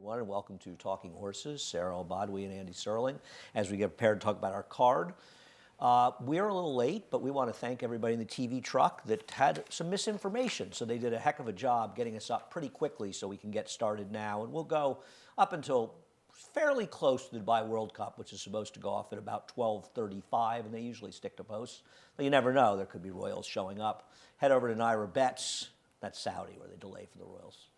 everyone, and welcome to Talking Horses. Sarah Al-Badwi and Andy Serling, as we get prepared to talk about our card. We're a little late, but we want to thank everybody in the TV truck that had some misinformation. So they did a heck of a job getting us up pretty quickly so we can get started now. And we'll go up until fairly close to the Dubai World Cup, which is supposed to go off at about 12:35, and they usually stick to posts. But you never know. There could be Royals showing up. Head over to Naira Bets. That's Saudi, where they delay for the Royals.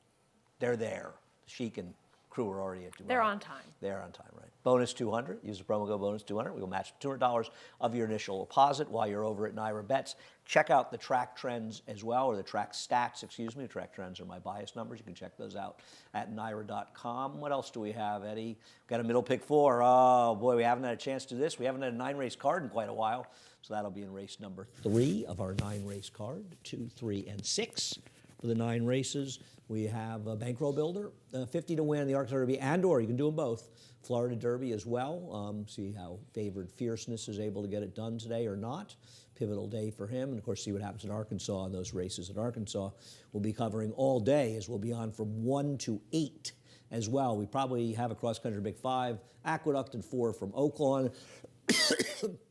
They're there. The Sheik and crew are already at Dubai. They're on time. They're on time, right. Bonus 200. Use the promo code bonus 200. We will match $200 of your initial deposit while you're over at Naira Bets. Check out the track trends as well, or the track stats, excuse me. The track trends are my bias numbers. You can check those out at Naira.com. What else do we have, Eddie? We've got a middle pick four. Oh, boy, we haven't had a chance to do this. We haven't had a 9-race card in quite a while. So that'll be in race number 3 of our 9-race card, 2, 3, and 6. For the 9 races, we have a Bankroll Builder, 50 to win the Arkansas Derby, and/or you can do them both. Florida Derby as well. See how favored Fierceness is able to get it done today or not. Pivotal day for him, and of course see what happens in Arkansas in those races at Arkansas. We'll be covering all day, as we'll be on from 1 to 8 as well. We probably have a cross-country Big 5, Aqueduct, and 4 from Oaklawn.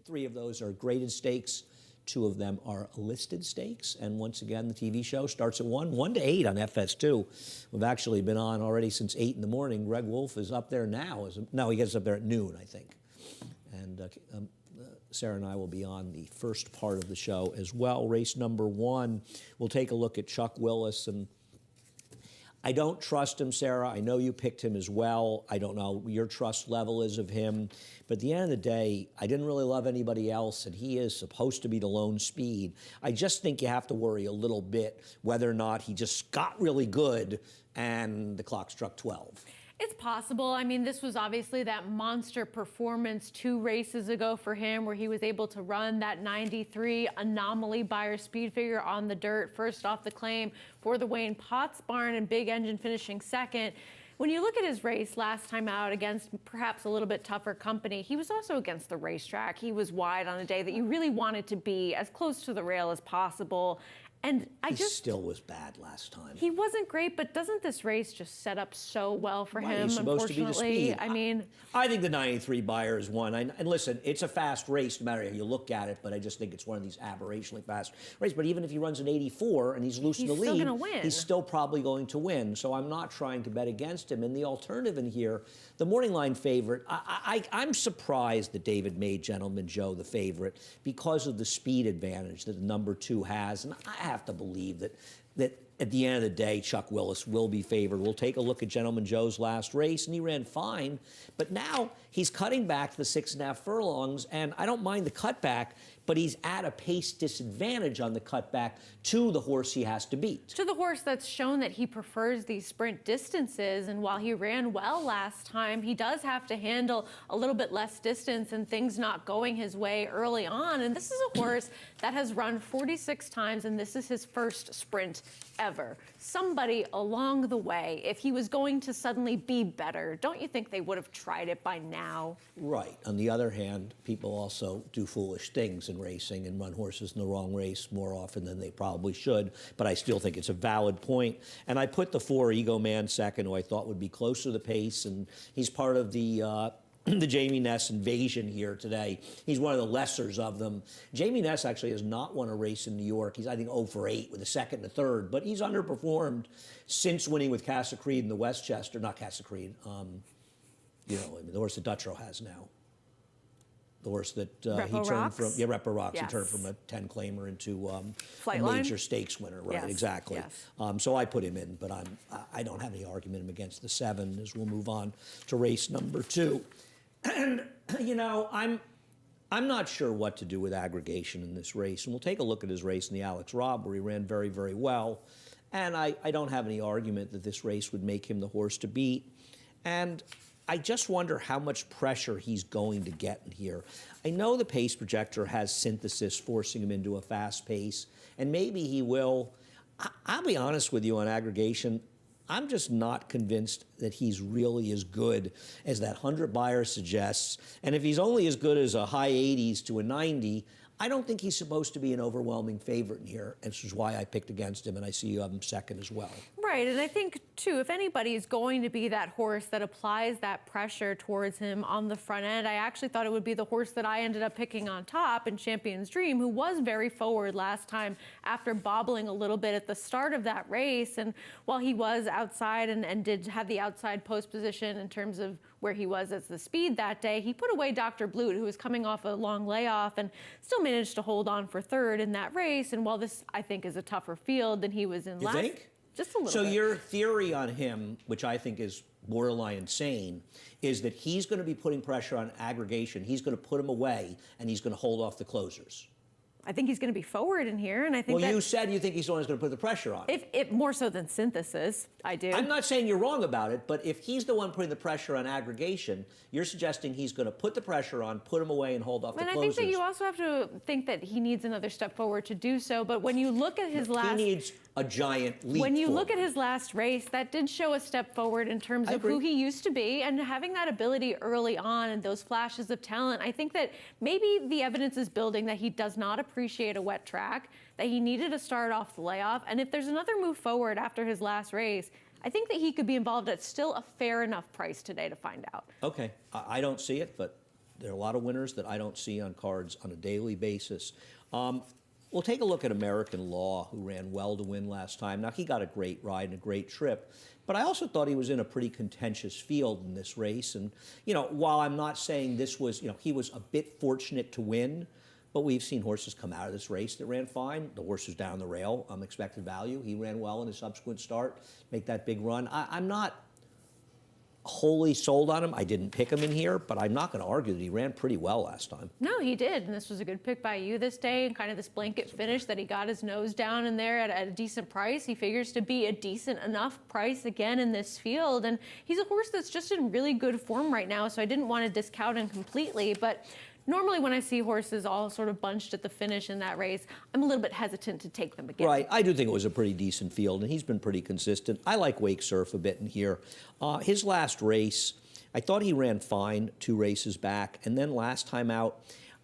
3 of those are graded stakes. 2 of them are listed stakes. And once again, the TV show starts at 1 to 8 on FS2. We've actually been on already since 8 in the morning. Greg Wolf is up there now. No, he gets up there at noon, I think. And Sarah and I will be on the first part of the show as well. Race number 1, we'll take a look at Chuck Willis. And I don't trust him, Sarah. I know you picked him as well. I don't know what your trust level is of him. But at the end of the day, I didn't really love anybody else, and he is supposed to be the lone speed. I just think you have to worry a little bit whether or not he just got really good and the clock struck 12. It's possible. I mean, this was obviously that monster performance 2 races ago for him where he was able to run that 93 anomaly Beyer speed figure on the dirt, first off the claim for the Wayne Potts barn, and Big Engine finishing second. When you look at his race last time out against perhaps a little bit tougher company, he was also against the racetrack. He was wide on a day that you really wanted to be as close to the rail as possible. And he still was bad last time. He wasn't great, but doesn't this race just set up so well for him, he's supposed unfortunately? To be the speed. I mean, I think the 93 Beyer is one. And listen, it's a fast race no matter how you look at it, but I just think it's one of these aberrationally fast races. But even if he runs an 84 and he's loose in the lead, still gonna win. He's still probably going to win. So I'm not trying to bet against him. And the alternative in here, the morning line favorite, I'm surprised that David made Gentleman Joe the favorite because of the speed advantage that the number 2 has. And I have to believe that at the end of the day, Chuck Willis will be favored. We'll take a look at Gentleman Joe's last race, and he ran fine. But now he's cutting back to the 6.5 furlongs, and I don't mind the cutback, but he's at a pace disadvantage on the cutback to the horse he has to beat. To the horse that's shown that he prefers these sprint distances, and while he ran well last time, he does have to handle a little bit less distance and things not going his way early on. And this is a horse that has run 46 times, and this is his first sprint ever. Somebody along the way, if he was going to suddenly be better, don't you think they would have tried it by now? Right. On the other hand, people also do foolish things in racing and run horses in the wrong race more often than they probably should, but I still think it's a valid point. And I put the 4 Ego Man second, who I thought would be close to the pace, and he's part of the Jamie Ness invasion here today. He's one of the lessers of them. Jamie Ness actually has not won a race in New York. He's, I think, 0 for 8 with a second and a third, but he's underperformed since winning with Casa Creed in the Westchester. Not Casa Creed, the horse that Dutrow has now. The horse that he turned from, Repo Rocks. Yes. He turned from a 10-claimer into a Flightline? major stakes winner, right? Yes. Exactly. Yes. So I put him in, but I don't have any argument against the 7 as we'll move on to race number 2. And I'm not sure what to do with aggregation in this race, and we'll take a look at his race in the Alex Robb, where he ran very, very well. And I don't have any argument that this race would make him the horse to beat. And I just wonder how much pressure he's going to get in here. I know the pace projector has Synthesis forcing him into a fast pace, and maybe he will. I'll be honest with you on aggregation. I'm just not convinced that he's really as good as that 100 Beyer suggests. And if he's only as good as a high 80s to a 90, I don't think he's supposed to be an overwhelming favorite in here, and this is why I picked against him, and I see you have him second as well. Right. Right, and I think, too, if anybody is going to be that horse that applies that pressure towards him on the front end, I actually thought it would be the horse that I ended up picking on top in Champion's Dream, who was very forward last time after bobbling a little bit at the start of that race. And while he was outside and did have the outside post position in terms of where he was as the speed that day, he put away Dr. Blute, who was coming off a long layoff, and still managed to hold on for third in that race. And while this, I think, is a tougher field than he was in You last... think? Just a little so bit. Your theory on him, which I think is borderline insane, is that he's going to be putting pressure on aggregation. He's going to put him away, and he's going to hold off the closers. I think he's going to be forward in here, and I think well, you said you think he's the one who's going to put the pressure on. If more so than Synthesis, I do. I'm not saying you're wrong about it, but if he's the one putting the pressure on aggregation, you're suggesting he's going to put the pressure on, put him away, and hold off the and closers. I think that you also have to think that he needs another step forward to do so. But when you look at his last... He needs a giant leap When you forward. look at his last race, that did show a step forward in terms of who he used to be, and having that ability early on and those flashes of talent. I think that maybe the evidence is building that he does not appreciate a wet track, that he needed to start off the layoff. And if there's another move forward after his last race, I think that he could be involved at still a fair enough price today to find out. Okay, I don't see it, but there are a lot of winners that I don't see on cards on a daily basis. We'll take a look at American Law, who ran well to win last time. Now, he got a great ride and a great trip, but I also thought he was in a pretty contentious field in this race. And, while I'm not saying this was, he was a bit fortunate to win, but we've seen horses come out of this race that ran fine. The horse was down the rail, expected value. He ran well in his subsequent start, make that big run. I'm not wholly sold on him. I didn't pick him in here, but I'm not going to argue that he ran pretty well last time. No, he did, and this was a good pick by you this day, and kind of this blanket finish that he got his nose down in there at a decent price. He figures to be a decent enough price again in this field, and he's a horse that's just in really good form right now, so I didn't want to discount him completely, but normally when I see horses all sort of bunched at the finish in that race, I'm a little bit hesitant to take them again. Right. I do think it was a pretty decent field, and he's been pretty consistent. I like Wake Surf a bit in here. His last race, I thought he ran fine 2 races back, and then last time out,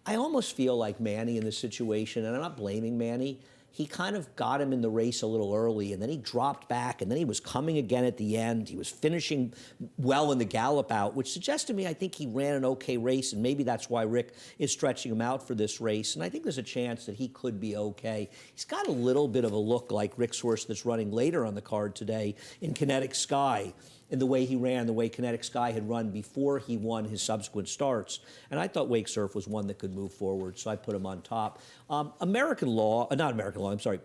I almost feel like Manny in this situation, and I'm not blaming Manny. He kind of got him in the race a little early, and then he dropped back, and then he was coming again at the end. He was finishing well in the gallop out, which suggests to me I think he ran an okay race, and maybe that's why Rick is stretching him out for this race. And I think there's a chance that he could be okay. He's got a little bit of a look like Rick's horse that's running later on the card today in Kinetic Sky, in the way he ran, the way Kinetic Sky had run before he won his subsequent starts. And I thought Wake Surf was one that could move forward, so I put him on top.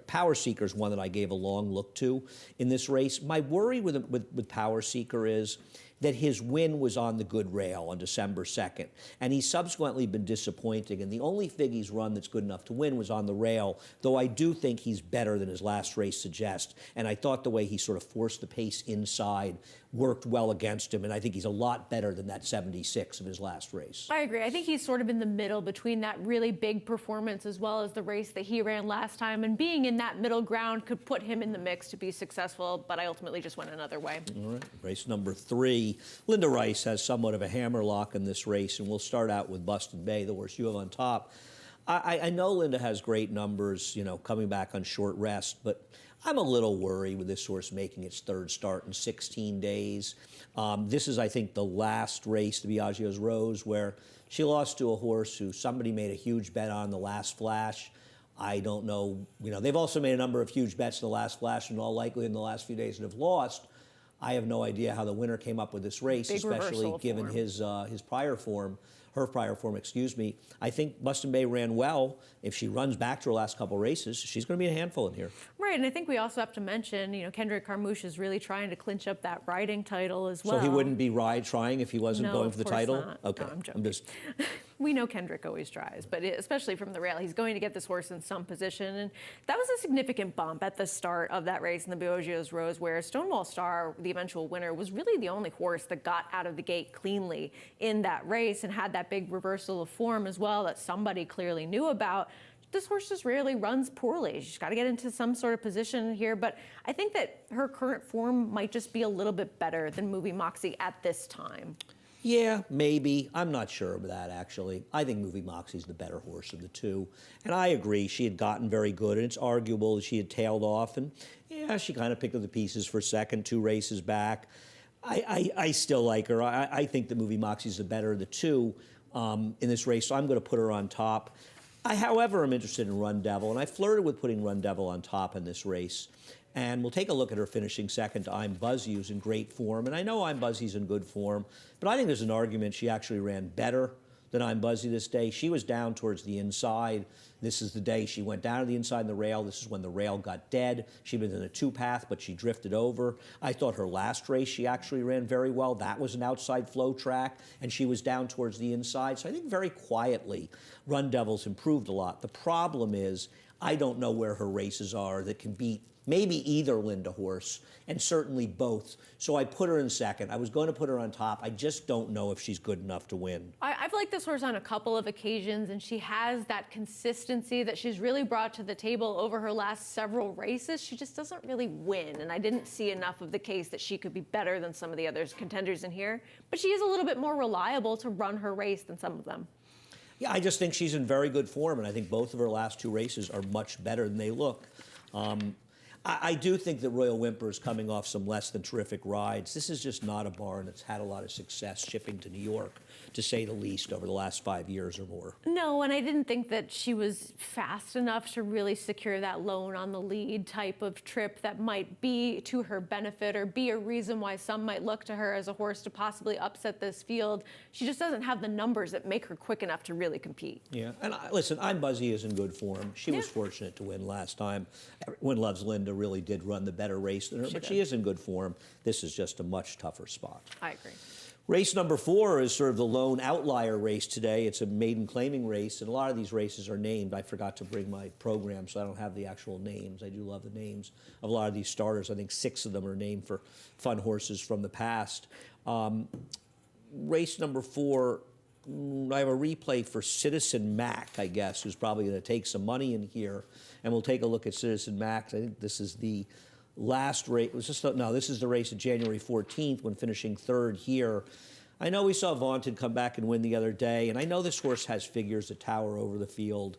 Power Seeker is one that I gave a long look to in this race. My worry with Power Seeker is that his win was on the good rail on December 2nd, and he's subsequently been disappointing, and the only fig he's run that's good enough to win was on the rail, though I do think he's better than his last race suggests, and I thought the way he sort of forced the pace inside worked well against him, and I think he's a lot better than that 76 of his last race. I agree. I think he's sort of in the middle between that really big performance as well as the race that he ran last time, and being in that middle ground could put him in the mix to be successful, but I ultimately just went another way. All right, race number 3. Linda Rice has somewhat of a hammerlock in this race, and we'll start out with Buston Bay, the horse you have on top. I know Linda has great numbers, coming back on short rest, but I'm a little worried with this horse making its 3rd start in 16 days. This is, I think, the last race, the Biagio's Rose, where she lost to a horse who somebody made a huge bet on the last flash. I don't know, they've also made a number of huge bets in the last flash, and all likely in the last few days and have lost. I have no idea how the winner came up with this race, especially given his prior form. Her prior form, I think Buston Bay ran well. If she runs back to her last couple races, she's going to be a handful in here. Right, and I think we also have to mention, Kendrick Carmouche is really trying to clinch up that riding title as well. So he wouldn't be trying if he wasn't going for the title? Not. Okay, No, I'm joking. We know Kendrick always tries, but especially from the rail, he's going to get this horse in some position. And that was a significant bump at the start of that race in the Biagio's Rose, where Stonewall Star, the eventual winner, was really the only horse that got out of the gate cleanly in that race and had that big reversal of form as well that somebody clearly knew about. This horse just rarely runs poorly. She's got to get into some sort of position here, but I think that her current form might just be a little bit better than Movie Moxie at this time. Yeah, maybe. I'm not sure of that, actually. I think Movie Moxie's the better horse of the two. And I agree, she had gotten very good, and it's arguable that she had tailed off. And yeah, she kind of picked up the pieces for second, 2 races back. I still like her. I think that Movie Moxie's the better of the two in this race, so I'm going to put her on top. However, am interested in Run Devil, and I flirted with putting Run Devil on top in this race. And we'll take a look at her finishing second to I'm Buzzy, who's in great form. And I know I'm Buzzy's in good form, but I think there's an argument she actually ran better than I'm Buzzy this day. She was down towards the inside. This is the day she went down to the inside of the rail. This is when the rail got dead. She was in a 2-path, but she drifted over. I thought her last race, she actually ran very well. That was an outside flow track, and she was down towards the inside. So I think very quietly, Run Devil's improved a lot. The problem is, I don't know where her races are that can beat maybe either Linda horse, and certainly both. So I put her in second. I was going to put her on top. I just don't know if she's good enough to win. I've liked this horse on a couple of occasions, and she has that consistency that she's really brought to the table over her last several races. She just doesn't really win, and I didn't see enough of the case that she could be better than some of the other contenders in here. But she is a little bit more reliable to run her race than some of them. Yeah, I just think she's in very good form, and I think both of her last 2 races are much better than they look. I do think that Royal Whimper is coming off some less than terrific rides. This is just not a barn that's had a lot of success shipping to New York, to say the least, over the last 5 years or more. No, and I didn't think that she was fast enough to really secure that lone on the lead type of trip that might be to her benefit or be a reason why some might look to her as a horse to possibly upset this field. She just doesn't have the numbers that make her quick enough to really compete. Yeah, and listen, I'm Buzzy is in good form. She was fortunate to win last time. Everyone Loves Linda really did run the better race than her, but she is in good form. This is just a much tougher spot. I agree. Race number 4 is sort of the lone outlier race today. It's a maiden claiming race, and a lot of these races are named. I forgot to bring my program, so I don't have the actual names. I do love the names of a lot of these starters. I think 6 of them are named for fun horses from the past. Race number 4, I have a replay for Citizen Mac, I guess, who's probably going to take some money in here. And we'll take a look at Citizen Mac. I think this is the last race. This is the race of January 14th when finishing 3rd here. I know we saw Vaunted come back and win the other day, and I know this horse has figures that tower over the field.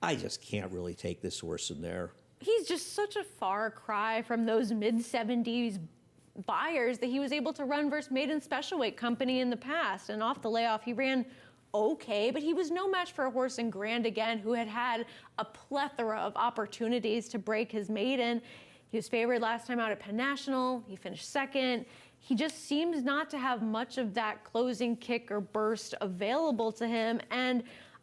I just can't really take this horse in there. He's just such a far cry from those mid-70s buyers that he was able to run versus Maiden Special Weight Company in the past. And off the layoff, he ran okay, but he was no match for a horse in Grand Again who had had a plethora of opportunities to break his maiden. He was favored last time out at Penn National. He finished second. He just seems not to have much of that closing kick or burst available to him. And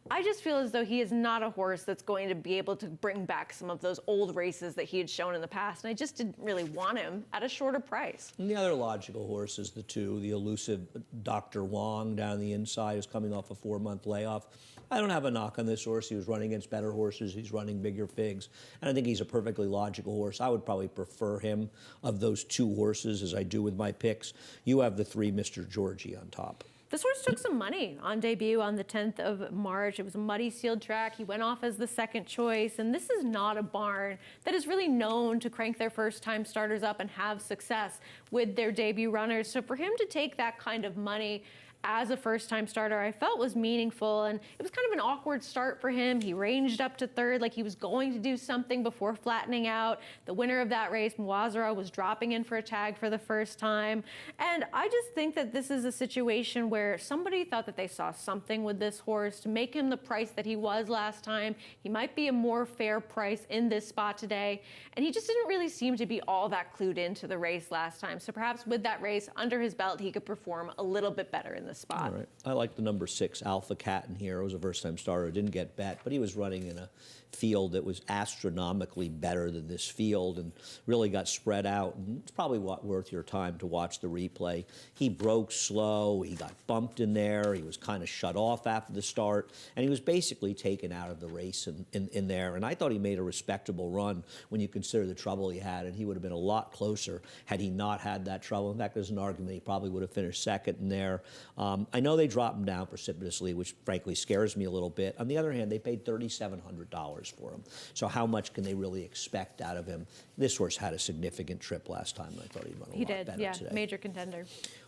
I just feel as though he is not a horse that's going to be able to bring back some of those old races that he had shown in the past. And I just didn't really want him at a shorter price. And the other logical horse is the elusive Dr. Wong down the inside, who's coming off a 4-month layoff. I don't have a knock on this horse. He was running against better horses. He's running bigger figs. And I think he's a perfectly logical horse. I would probably prefer him of those 2 horses as I do with my picks. You have the 3 Mr. Georgie on top. This horse took some money on debut on the 10th of March. It was a muddy sealed track. He went off as the second choice. And this is not a barn that is really known to crank their first-time starters up and have success with their debut runners. So for him to take that kind of money as a first-time starter, I felt was meaningful. And it was kind of an awkward start for him. He ranged up to 3rd like he was going to do something before flattening out. The winner of that race, Mwazara, was dropping in for a tag for the first time. And I just think that this is a situation where somebody thought that they saw something with this horse to make him the price that he was last time. He might be a more fair price in this spot today. And he just didn't really seem to be all that clued into the race last time. So perhaps with that race under his belt, he could perform a little bit better in this spot. All right. I like the number 6, Alpha Cat in here. It was a first-time starter. Didn't get bet, but he was running in a field that was astronomically better than this field and really got spread out. And it's probably worth your time to watch the replay. He broke slow. He got bumped in there. He was kind of shut off after the start, and he was basically taken out of the race in there. And I thought he made a respectable run when you consider the trouble he had, and he would have been a lot closer had he not had that trouble. In fact, there's an argument he probably would have finished second in there. I know they dropped him down precipitously, which frankly scares me a little bit. On the other hand, they paid $3,700 for him. So how much can they really expect out of him? This horse had a significant trip last time, and I thought he'd run a lot better Yeah, today. major contender.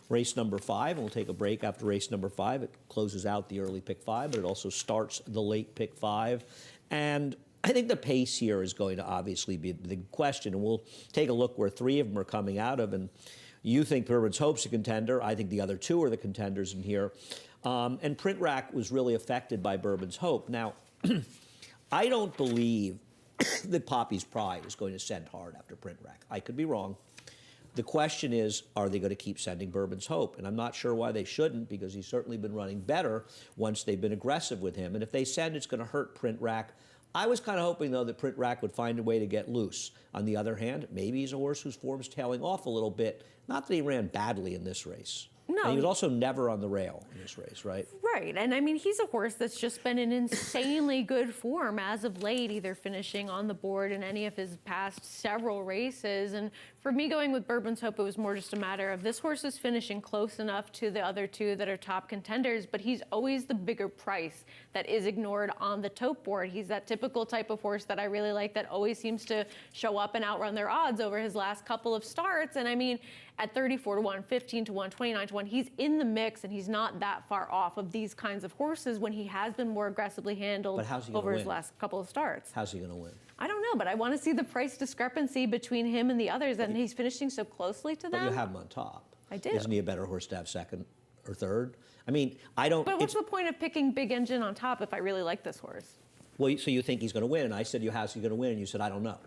Race number 5, and we'll take a break after race number 5. It closes out the early pick 5, but it also starts the late pick 5. And I think the pace here is going to obviously be the question, and we'll take a look where 3 of them are coming out of. And you think Bourbon's Hope's a contender. I think the other 2 are the contenders in here. And Print Rack was really affected by Bourbon's Hope. Now, I don't believe that Poppy's Pride is going to send hard after Print Rack. I could be wrong. The question is, are they going to keep sending Bourbon's Hope? And I'm not sure why they shouldn't, because he's certainly been running better once they've been aggressive with him. And if they send, it's going to hurt Print Rack. I was kind of hoping, though, that Print Rack would find a way to get loose. On the other hand, maybe he's a horse whose form's tailing off a little bit. Not that he ran badly in this race. No. And he was also never on the rail in this race, right? Right, and I mean, he's a horse that's just been in insanely good form as of late, either finishing on the board in any of his past several races. And for me, going with Bourbon's Hope, it was more just a matter of this horse is finishing close enough to the other 2 that are top contenders, but he's always the bigger price that is ignored on the tote board. He's that typical type of horse that I really like that always seems to show up and outrun their odds over his last couple of starts. And I mean, at 34 to 1, 15 to 1, 29 to 1, he's in the mix, and he's not that far off of these kinds of horses when he has been more aggressively handled But how's he gonna over his win? last couple of starts. How's he going to win? I don't know, but I want to see the price discrepancy between him and the others, and he's finishing so closely to But them. you have him on top. I do. Isn't he a better horse to have second or third? I mean, I don't... But what's it's- the point of picking Big Engine on top if I really like this horse? Well, so you think he's going to win, and I said, how's he going to win? And you said, I don't know.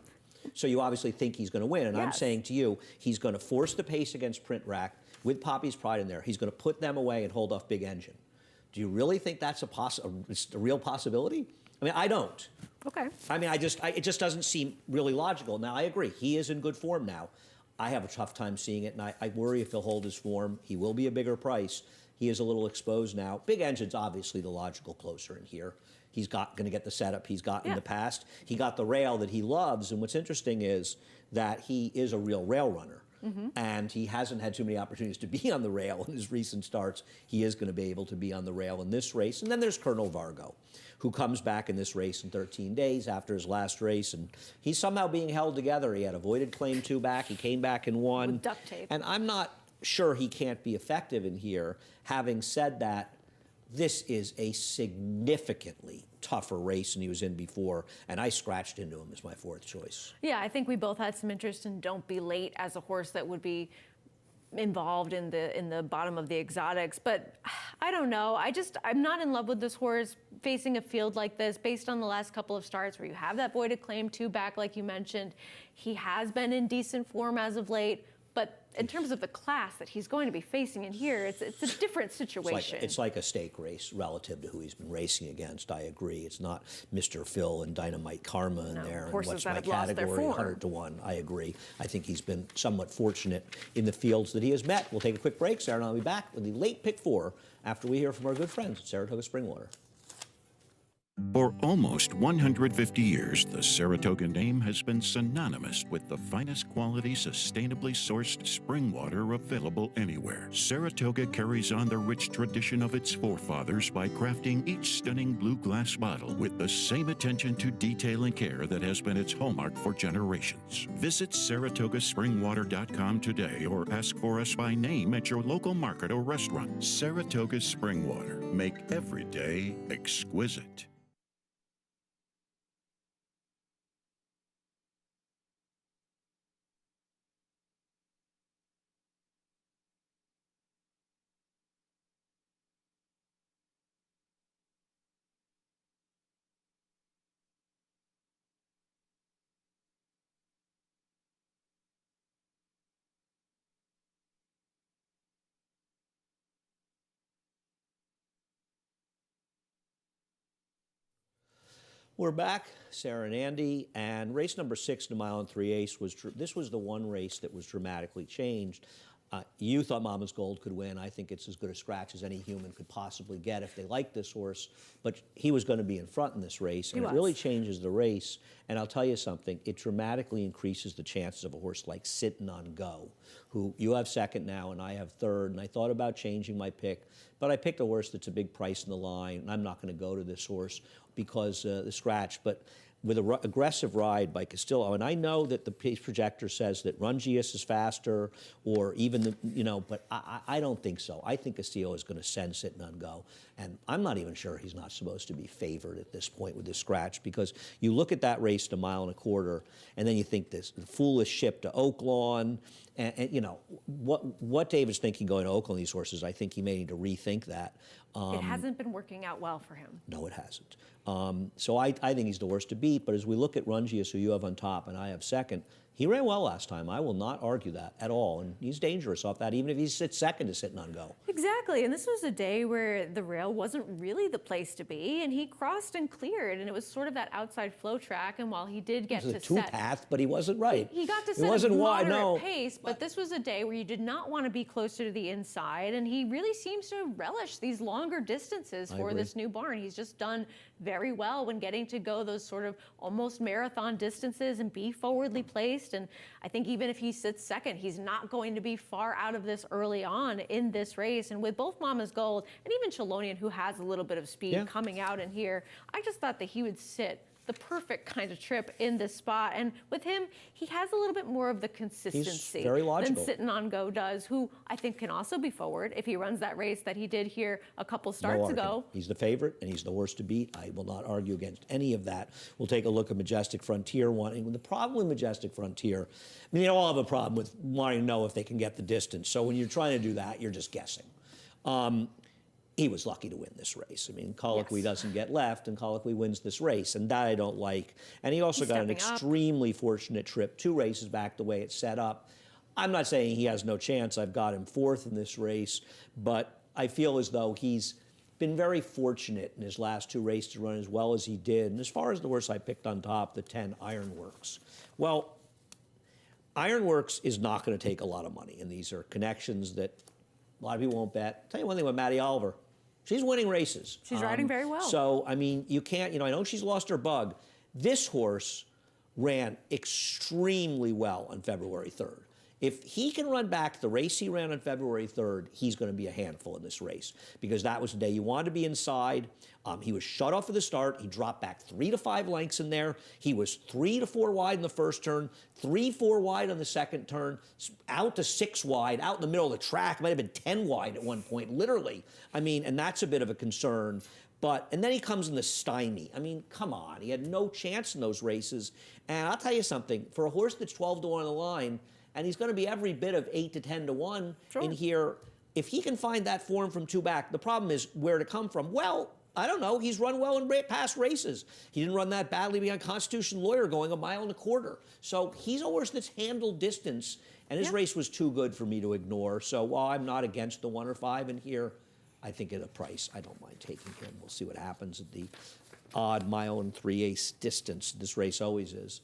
So you obviously think he's going to win, and I'm Yes. saying to you, he's going to force the pace against Print Rack with Poppy's Pride in there. He's going to put them away and hold off Big Engine. Do you really think that's it's a real possibility? I mean, I don't. Okay. I mean, it just doesn't seem really logical. Now, I agree. He is in good form now. I have a tough time seeing it, and I worry if he'll hold his form. He will be a bigger price. He is a little exposed now. Big Engine's obviously the logical closer in here. He's going to get the setup he's got in the past. He got the rail that he loves, and what's interesting is that he is a real rail runner. And he hasn't had too many opportunities to be on the rail in his recent starts. He is going to be able to be on the rail in this race. And then there's Colonel Vargo, who comes back in this race in 13 days after his last race. And he's somehow being held together. He had avoided claim 2 back. He came back and won. With duct tape. And I'm not sure he can't be effective in here. Having said that, this is a significantly tougher race than he was in before, and I scratched into him as my 4th choice. Yeah, I think we both had some interest in Don't Be Late as a horse that would be involved in the bottom of the exotics, but I don't know. I'm not in love with this horse facing a field like this based on the last couple of starts where you have that voided claim 2 back, like you mentioned. He has been in decent form as of late, but in terms of the class that he's going to be facing in here, it's a different situation. It's like a stake race relative to who he's been racing against. I agree. It's not Mr. Phil and Dynamite Karma in there. And horses what's that my have lost their category? form. 100 to 1. I agree. I think he's been somewhat fortunate in the fields that he has met. We'll take a quick break. Sarah and I'll be back with the late pick 4 after we hear from our good friends at Saratoga Springwater. For almost 150 years, the Saratoga name has been synonymous with the finest quality, sustainably sourced spring water available anywhere. Saratoga carries on the rich tradition of its forefathers by crafting each stunning blue glass bottle with the same attention to detail and care that has been its hallmark for generations. Visit SaratogaSpringwater.com today or ask for us by name at your local market or restaurant. Saratoga Spring Water. Make every day exquisite. We're back, Sarah and Andy, and race number 6, the mile and 3/8, this was the one race that was dramatically changed. You thought Mama's Gold could win. I think it's as good a scratch as any human could possibly get if they like this horse. But he was going to be in front in this race, and it really changes the race. And I'll tell you something, it dramatically increases the chances of a horse like Sittin' on Go, who you have second now and I have third. And I thought about changing my pick, but I picked a horse that's a big price in the line, and I'm not going to go to this horse because the scratch. But with an aggressive ride by Castillo, and I know that the pace projector says that Rungius is faster, or even but I don't think so. I think Castillo is going to send Sittin' on Go, and I'm not even sure he's not supposed to be favored at this point with this scratch, because you look at that race at 1.25 miles, and then you think this foolish ship to Oaklawn, and what David's thinking going to Oaklawn, these horses, I think he may need to rethink that. It hasn't been working out well for him. No, it hasn't. So I think he's the worst to beat, but as we look at Rungius, who you have on top and I have second, he ran well last time. I will not argue that at all, and he's dangerous off that, even if he sits second to Sittin' on Go. Exactly, and this was a day where the rail wasn't really the place to be, and he crossed and cleared, and it was sort of that outside flow track, and while he did get It was to a two-path, but he wasn't right. He got to It set wasn't a wide, moderate no. pace, but this was a day where you did not want to be closer to the inside, and he really seems to relish these longer distances for this new barn. He's just done very well when getting to go those sort of almost marathon distances and be forwardly placed, and I think even if he sits second, he's not going to be far out of this early on in this race. And with both Mama's Gold and even Chelonian, who has a little bit of speed coming out in here, I just thought that he would sit the perfect kind of trip in this spot. And with him, he has a little bit more of the consistency very logical. than Sittin' on Go does, who I think can also be forward if he runs that race that he did here a couple starts ago. He's the favorite, and he's the horse to beat. I will not argue against any of that. We'll take a look at Majestic Frontier one. And the problem with Majestic Frontier, I mean, they all have a problem with wanting to know if they can get the distance. So when you're trying to do that, you're just guessing. He was lucky to win this race. I mean, Colloquy doesn't get left, and Colloquy wins this race, and that I don't like. And he also got an extremely fortunate trip 2 races back the way it's set up. I'm not saying he has no chance. I've got him 4th in this race, but I feel as though he's been very fortunate in his last 2 races to run as well as he did. And as far as the horse I picked on top, the 10 Ironworks. Well, Ironworks is not going to take a lot of money, and these are connections that a lot of people won't bet. I'll tell you one thing about Maddie Oliver. She's winning races. She's riding very well. So, I mean, you can't, I know she's lost her bug. This horse ran extremely well on February 3rd. If he can run back the race he ran on February 3rd, he's going to be a handful in this race, because that was the day you wanted to be inside. He was shut off at the start. He dropped back 3 to 5 lengths in there. He was 3 to 4 wide in the first turn, 3-4 wide on the second turn, out to 6 wide, out in the middle of the track. It might have been 10 wide at one point, literally. I mean, and that's a bit of a concern. And then he comes in the stymie. I mean, come on. He had no chance in those races. And I'll tell you something. For a horse that's 12 to 1 on the line, and he's going to be every bit of 8 to 10 to 1 in here, if he can find that form from 2 back, the problem is where to come from. Well, I don't know. He's run well in past races. He didn't run that badly behind Constitution Lawyer going 1.25 miles. So he's a horse that's handled distance, and his race was too good for me to ignore. So while I'm not against the 1 or 5 in here, I think at a price, I don't mind taking him. We'll see what happens at the odd 1 3/8 distance. This race always is.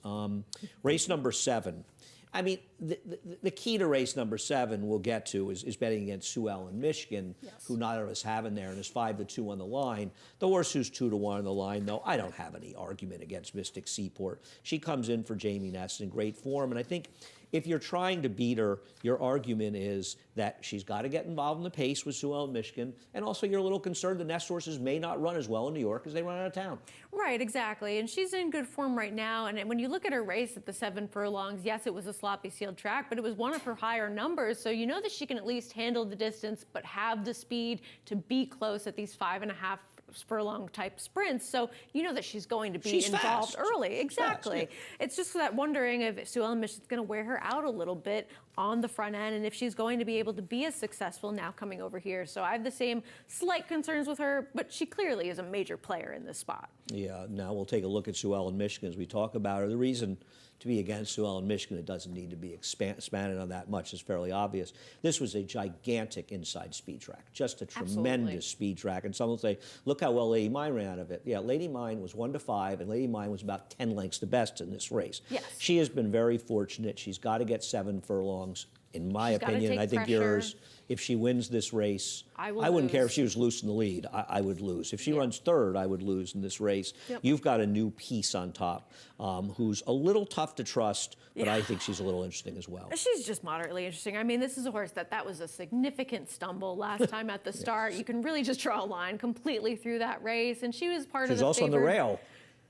Race number 7. I mean, the key to race number 7 we'll get to is betting against Sue Ellen Michigan, who neither of us have in there, and is 5 to 2 on the line. The horse who's 2 to 1 on the line, though, I don't have any argument against Mystic Seaport. She comes in for Jamie Ness in great form, and I think if you're trying to beat her, your argument is that she's got to get involved in the pace with Sue Ellen Michigan, and also you're a little concerned the Ness horses may not run as well in New York as they run out of town. Right, exactly. And she's in good form right now. And when you look at her race at the 7 furlongs, yes, it was a sloppy sealed track, but it was one of her higher numbers. So you know that she can at least handle the distance, but have the speed to be close at these 5.5 furlong type sprints. So you know that she's going to be involved early. Exactly. Fast, yeah. It's just that wondering if Sue Ellen Michigan's going to wear her out a little bit on the front end, and if she's going to be able to be as successful now coming over here. So I have the same slight concerns with her, but she clearly is a major player in this spot. Yeah, now we'll take a look at Sue Ellen Michigan as we talk about her. The reason to be against Sue Ellen Michigan, it doesn't need to be expanded on that much. It's fairly obvious. This was a gigantic inside speed track, just a tremendous speed track. And some will say, look how well Lady Mine ran out of it. Yeah, Lady Mine was 1 to 5, and Lady Mine was about 10 lengths the best in this race. Yes. She has been very fortunate. She's got to get 7 furlongs. In my She's gotta opinion, take I think pressure. yours, if she wins this race, I will wouldn't care lose. if she was loose in the lead. I would lose. If she Yeah. runs third, I would lose in this race. Yep. You've got a new piece on top who's a little tough to trust, but Yeah. I think she's a little interesting as well. She's just moderately interesting. I mean, this is a horse that was a significant stumble last time at the start. You can really just draw a line completely through that race, and she was part She of was the also on the favored- rail,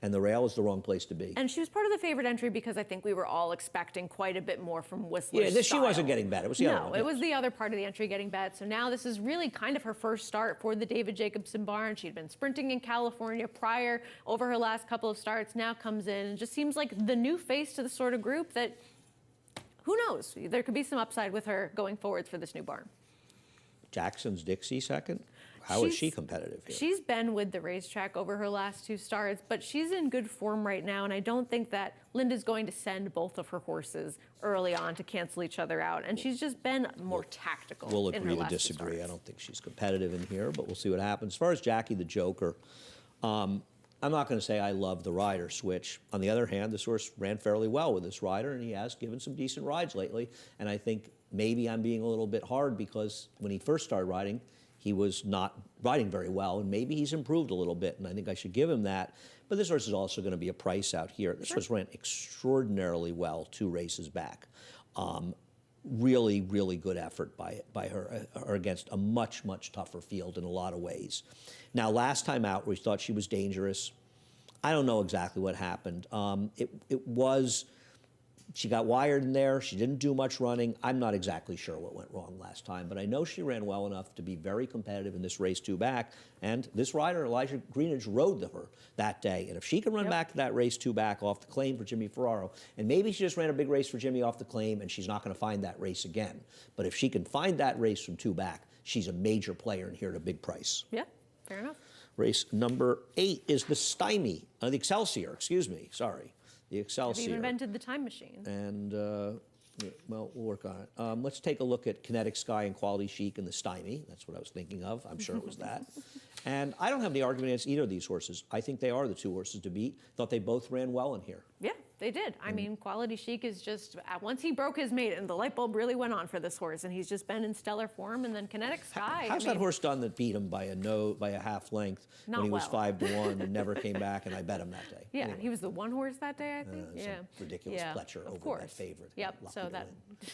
and the rail is the wrong place to be. And she was part of the favorite entry because I think we were all expecting quite a bit more from Whistler's Yeah, she wasn't style. getting bet. It was the other No, one, it yes. was the other part of the entry getting bet. So now this is really kind of her first start for the David Jacobson barn. She'd been sprinting in California prior over her last couple of starts, now comes in and just seems like the new face to the sort of group that, who knows, there could be some upside with her going forwards for this new barn. Jackson's Dixie second. How is she She's- competitive here? She's been with the racetrack over her last two starts, but she's in good form right now, and I don't think that Linda's going to send both of her horses early on to cancel each other out. And she's just been more tactical. We'll in her agree to last two disagree. I starts. don't think she's competitive in here, but we'll see what happens. As far as Jackie the Joker, I'm not going to say I love the rider switch. On the other hand, this horse ran fairly well with this rider, and he has given some decent rides lately. And I think maybe I'm being a little bit hard because when he first started riding, he was not riding very well, and maybe he's improved a little bit, and I think I should give him that. But this horse is also going to be a price out here. This horse ran extraordinarily well 2 races back. Really, really good effort by her against a much, much tougher field in a lot of ways. Now, last time out, we thought she was dangerous. I don't know exactly what happened. She got wired in there. She didn't do much running. I'm not exactly sure what went wrong last time, but I know she ran well enough to be very competitive in this race 2 back. And this rider, Elijah Greenidge, rode her that day. And if she can run back to that race 2 back off the claim for Jimmy Ferraro, and maybe she just ran a big race for Jimmy off the claim and she's not going to find that race again. But if she can find that race from 2 back, she's a major player in here at a big price. Yeah, fair enough. Race number 8 is the the Excelsior, sorry. The Have Excelsior. you invented the time machine? And, well, we'll work on it. Let's take a look at Kinetic Sky and Quality Chic and the Stymie. That's what I was thinking of. I'm sure it was that. And I don't have any argument against either of these horses. I think they are the 2 horses to beat. Thought they both ran well in here. Yeah, they did. I mean, Quality Chic is just, once he broke his mate, and the light bulb really went on for this horse, and he's just been in stellar form. And then Kinetic Sky. How's that horse done that beat him by a half length when Not he was well. 5-1 and never came back, and I bet him that day? Yeah, Anyway. he was the one horse that day, I think. Some Yeah. ridiculous Yeah, Pletcher of over course. that favorite. Yep. Lucky So to that,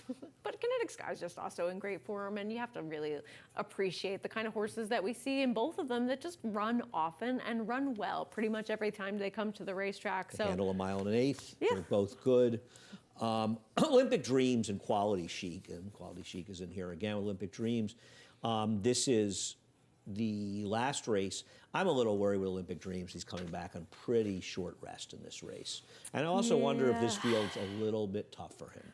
win. but Kinetic Sky is just also in great form, and you have to really appreciate the kind of horses that we see in both of them that just run often and run well pretty much every time they come to the racetrack. So Handle 1 1/8. Yeah. They're both good. Olympic Dreams and Quality Chic, and Quality Chic is in here again. Olympic Dreams. This is the last race. I'm a little worried with Olympic Dreams. He's coming back on pretty short rest in this race. And I also wonder if this field's a little bit tough for him.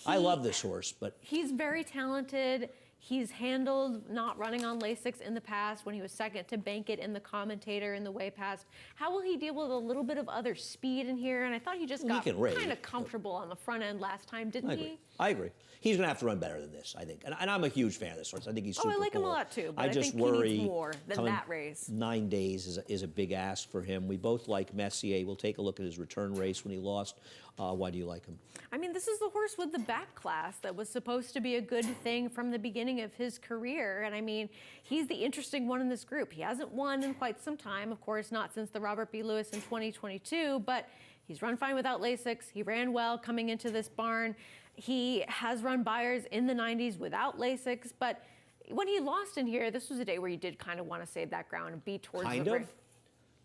I love this horse, but he's very talented. He's handled not running on Lasix in the past when he was second to Bankit in the Commentator in the way past. How will he deal with a little bit of other speed in here? And I thought he just Well, he got can raid. kind of comfortable on the front end last time, didn't I he? agree. I agree. He's going to have to run better than this, I think. And I'm a huge fan of this horse. I think he's super I like him a cool. lot too, but I just think he needs worry more than coming that race. 9 days is a big ask for him. We both like Messier. We'll take a look at his return race when he lost. Why do you like him? I mean, this is the horse with the back class that was supposed to be a good thing from the beginning of his career. And I mean, he's the interesting one in this group. He hasn't won in quite some time, of course, not since the Robert B. Lewis in 2022, but he's run fine without Lasix. He ran well coming into this barn. He has run Buyers in the 90s without Lasix, but when he lost in here, this was a day where you did kind of want to save that ground and be towards Kind the of.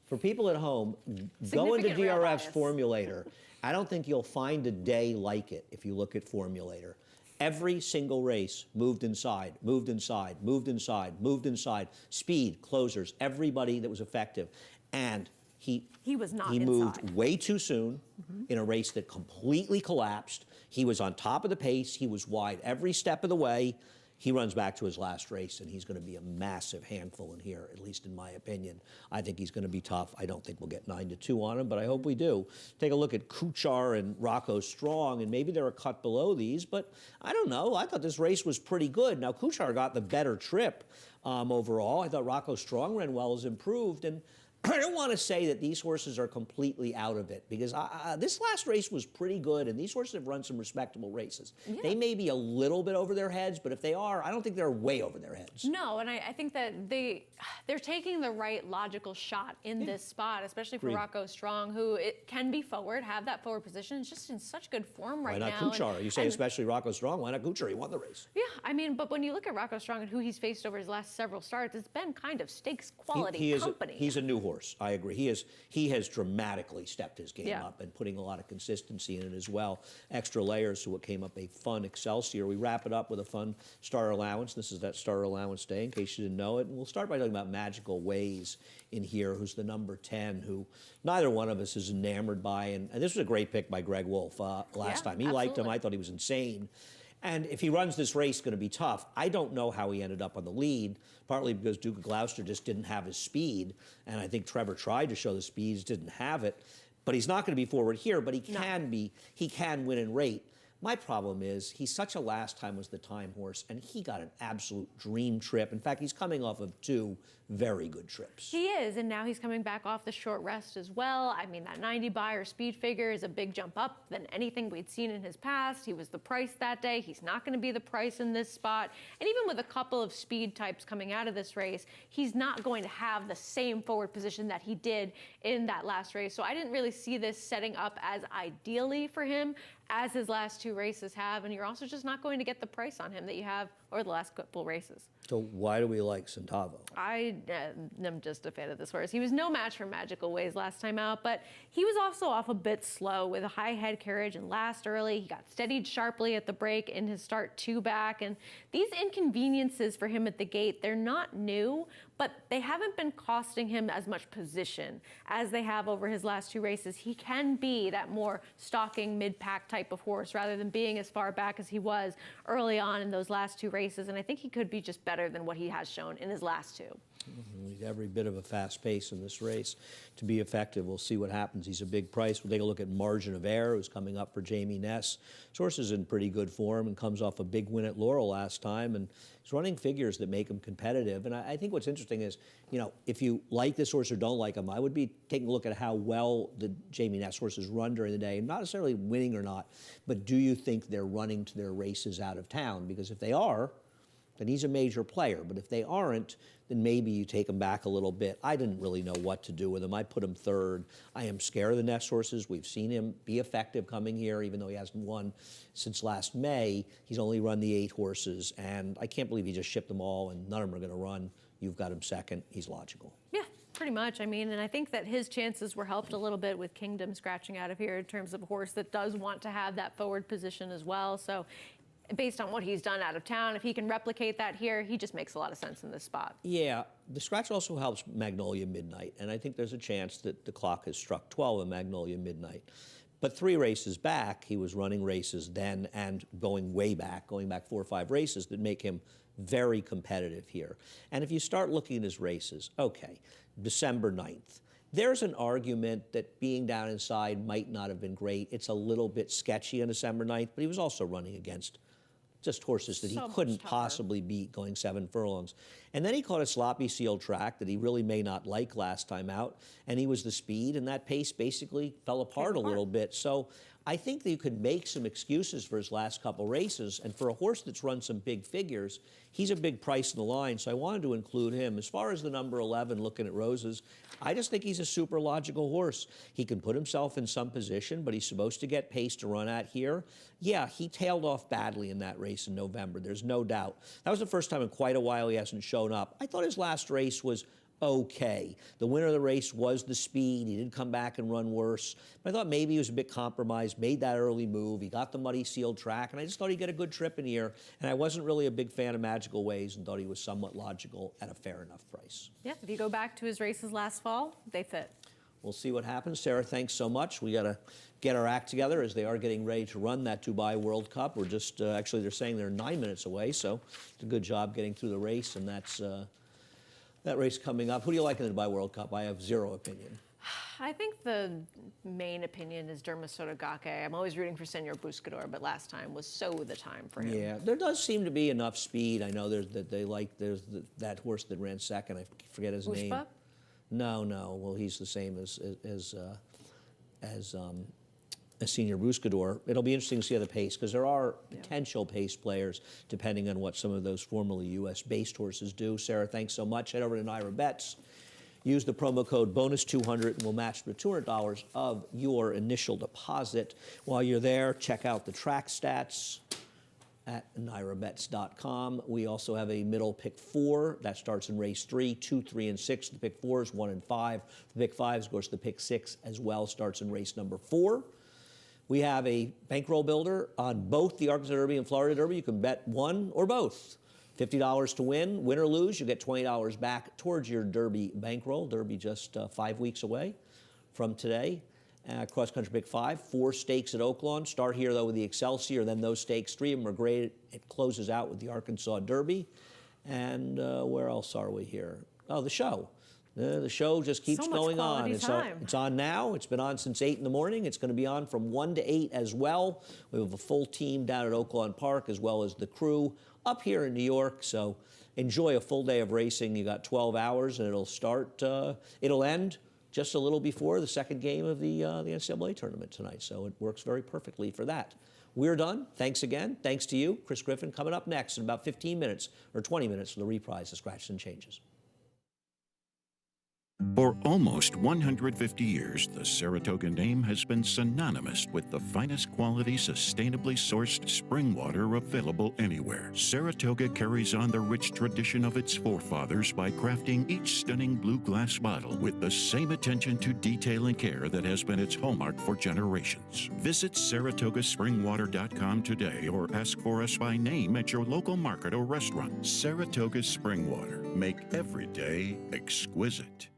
For people at home, go into Significant rail DRF's bias. Formulator. I don't think you'll find a day like it if you look at Formulator. Every single race moved inside, moved inside, moved inside, moved inside. Speed, closers, everybody that was effective. And he was not He moved inside. way too soon in a race that completely collapsed. He was on top of the pace. He was wide every step of the way. He runs back to his last race, and he's going to be a massive handful in here, at least in my opinion. I think he's going to be tough. I don't think we'll get 9-2 on him, but I hope we do. Take a look at Kuchar and Rocco Strong, and maybe they're a cut below these, but I don't know. I thought this race was pretty good. Now, Kuchar got the better trip overall. I thought Rocco Strong ran well as improved, and I don't want to say that these horses are completely out of it because this last race was pretty good, and these horses have run some respectable races. Yeah. They may be a little bit over their heads, but if they are, I don't think they're way over their heads. No, and I think that they're taking the right logical shot in this spot, especially for Agreed. Rocco Strong, who it can be forward, have that forward position. It's just in such good form right Why now. not Kuchar? You say especially Rocco Strong. Why not Kuchar? He won the race. Yeah, I mean, but when you look at Rocco Strong and who he's faced over his last several starts, it's been kind of stakes quality company. He's a new horse. I agree. He has dramatically stepped his game up and putting a lot of consistency in it as well. Extra layers to what came up a fun Excelsior. We wrap it up with a fun starter allowance. This is that starter allowance day, in case you didn't know it. And we'll start by talking about Magical Ways in here, who's the number 10, who neither one of us is enamored by. And this was a great pick by Greg Wolf last time. He liked him. I thought he was insane. And if he runs this race, it's going to be tough. I don't know how he ended up on the lead, partly because Duke of Gloucester just didn't have his speed. And I think Trevor tried to show the speed, just didn't have it. But he's not going to be forward here, but he can win in rate. My problem is he's such a last time was the time horse, and he got an absolute dream trip. In fact, he's coming off of 2 very good trips. He is, and now he's coming back off the short rest as well. I mean, that 90 buyer speed figure is a big jump up than anything we'd seen in his past. He was the price that day. He's not going to be the price in this spot. And even with a couple of speed types coming out of this race, he's not going to have the same forward position that he did in that last race. So I didn't really see this setting up as ideally for him as his last 2 races have, and you're also just not going to get the price on him that you have over the last couple races. So why do we like Centavo? I am just a fan of this horse. He was no match for Magical Ways last time out, but he was also off a bit slow with a high head carriage and last early. He got steadied sharply at the break in his start 2 back, and these inconveniences for him at the gate, they're not new, but they haven't been costing him as much position as they have over his last 2 races. He can be that more stalking mid-pack type of horse rather than being as far back as he was early on in those last 2 races, and I think he could be just better than what he has shown in his last 2. Need every bit of a fast pace in this race to be effective. We'll see what happens. He's a big price. We'll take a look at Margin of Error, who's coming up for Jamie Ness. This horse is in pretty good form and comes off a big win at Laurel last time, and he's running figures that make him competitive. And I think what's interesting is, you know, if you like this horse or don't like him, I would be taking a look at how well the Jamie Ness horses run during the day, and not necessarily winning or not, but do you think they're running to their races out of town? Because if they are, then he's a major player. But if they aren't, then maybe you take him back a little bit. I didn't really know what to do with him. I put him 3rd. I am scared of the Ness horses. We've seen him be effective coming here, even though he hasn't won since last May. He's only run the 8 horses, and I can't believe he just shipped them all, and none of them are going to run. You've got him 2nd. He's logical. Yeah, pretty much. I mean, and I think that his chances were helped a little bit with Kingdom scratching out of here in terms of a horse that does want to have that forward position as well. So based on what he's done out of town, if he can replicate that here, he just makes a lot of sense in this spot. Yeah, the scratch also helps Magnolia Midnight, and I think there's a chance that the clock has struck 12 in Magnolia Midnight. But 3 races back, he was running races then and going back 4 or 5 races that make him very competitive here. And if you start looking at his races, okay, December 9th, there's an argument that being down inside might not have been great. It's a little bit sketchy on December 9th, but he was also running against just horses that he couldn't possibly beat going 7 furlongs. And then he caught a sloppy sealed track that he really may not like last time out, and he was the speed, and that pace basically fell apart a little bit. So I think that you could make some excuses for his last couple races, and for a horse that's run some big figures, he's a big price in the line, so I wanted to include him. As far as the number 11, looking at Roses, I just think he's a super logical horse. He can put himself in some position, but he's supposed to get pace to run at here. Yeah, he tailed off badly in that race in November, there's no doubt. That was the first time in quite a while he hasn't shown up. I thought his last race was okay. The winner of the race was the speed. He didn't come back and run worse. But I thought maybe he was a bit compromised, made that early move. He got the muddy sealed track, and I just thought he'd get a good trip in here. And I wasn't really a big fan of Magical Ways and thought he was somewhat logical at a fair enough price. Yeah, if you go back to his races last fall, they fit. We'll see what happens. Sarah, thanks so much. We got to get our act together as they are getting ready to run that Dubai World Cup. We're just, actually, they're saying they're 9 minutes away, so it's a good job getting through the race, and that's that race coming up. Who do you like in the Dubai World Cup? I have zero opinion. I think the main opinion is Derma Sotogake. I'm always rooting for Senor Buscador, but last time was so the time for him. Yeah, there does seem to be enough speed. I know there's that horse that ran 2nd. I forget his name. No, no. Well, he's the same as Senior Buscador. It'll be interesting to see how the pace, because there are potential pace players depending on what some of those formerly U.S.-based horses do. Sarah, thanks so much. Head over to Naira Bets. Use the promo code BONUS200 and we'll match the $200 of your initial deposit. While you're there, check out the track stats at NairaBets.com. We also have a middle pick 4 that starts in race 3, 2, 3, and 6. The pick 4s, 1 and 5. The pick 5s goes to the pick 6 as well, starts in race number 4. We have a bankroll builder on both the Arkansas Derby and Florida Derby. You can bet one or both. $50 to win. Win or lose, you get $20 back towards your Derby bankroll. Derby just 5 weeks away from today. Cross Country Pick 5, 4 stakes at Oaklawn. Start here, though, with the Excelsior. Then those stakes, 3 of them are graded. It closes out with the Arkansas Derby. And where else are we here? Oh, the show. The show just keeps So much going on. quality time. It's on now. It's been on since 8 in the morning. It's going to be on from 1 to 8 as well. We have a full team down at Oaklawn Park, as well as the crew up here in New York. So enjoy a full day of racing. You got 12 hours, and it'll start. It'll end just a little before the second game of the NCAA tournament tonight. So it works very perfectly for that. We're done. Thanks again. Thanks to you, Chris Griffin. Coming up next in about 15 minutes or 20 minutes for the reprise of Scratches and Changes. For almost 150 years, the Saratoga name has been synonymous with the finest quality, sustainably sourced spring water available anywhere. Saratoga carries on the rich tradition of its forefathers by crafting each stunning blue glass bottle with the same attention to detail and care that has been its hallmark for generations. Visit SaratogaSpringwater.com today or ask for us by name at your local market or restaurant. Saratoga Spring Water. Make every day exquisite.